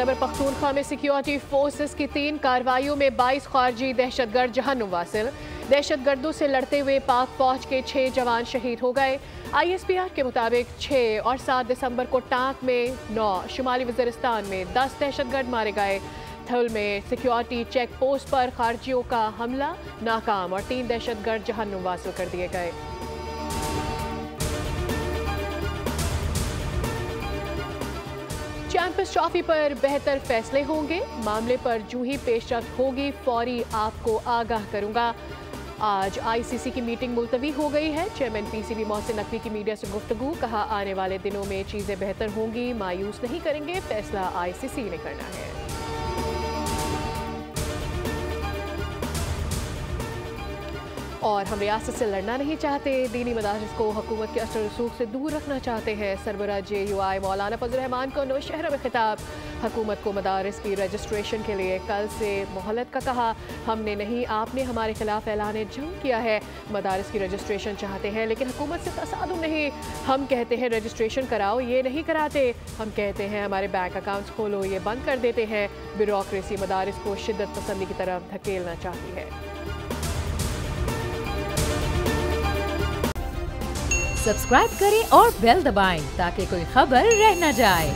खैबर पख्तूनख्वा में security forces की 3 कार्रवाइयों में 22 खारजी दहशतगर्द जहन्नुम वासिल। दहशतगर्दों से लड़ते हुए पाक फौज के 6 जवान शहीद हो गए। ISPR के मुताबिक 6 और 7 दिसंबर को टांक में 9, शुमाली वज़ीरिस्तान में 10 दहशतगर्द मारे गए। थल में सिक्योरिटी चेक पोस्ट पर खारजियों का हमला नाकाम और 3 दहशतगर्द जहन्नुम वासिल कर दिए गए। चैंपियंस ट्रॉफी पर बेहतर फैसले होंगे। मामले पर जूं ही पेशरफ्त होगी फौरी आपको आगाह करूंगा। आज ICC की मीटिंग मुलतवी हो गई है। चेयरमैन PCB मोहसिन नकवी की मीडिया से गुफ्तगू, कहा आने वाले दिनों में चीजें बेहतर होंगी, मायूस नहीं करेंगे, फैसला ICC ने करना है। और हम रियासत से लड़ना नहीं चाहते, दीनी मदारिस को हुकूमत के असर रसूख से दूर रखना चाहते हैं। सरबराह JUI मौलाना फजल रहमान को नौशहरा में खिताब, हुकूमत को मदारिस की रजिस्ट्रेशन के लिए कल से मोहलत का कहा। हमने नहीं, आपने हमारे खिलाफ ऐलान जंग किया है। मदारिस की रजिस्ट्रेशन चाहते हैं लेकिन हुकूमत से तसादुम नहीं। हम कहते हैं रजिस्ट्रेशन कराओ, ये नहीं कराते। हम कहते हैं हमारे बैंक अकाउंट्स खोलो, ये बंद कर देते हैं। ब्यूरोक्रेसी मदारिस को शिद्दत पसंदी की तरफ धकेलना चाहती है। सब्सक्राइब करें और बेल दबाएं ताकि कोई खबर रह न जाए।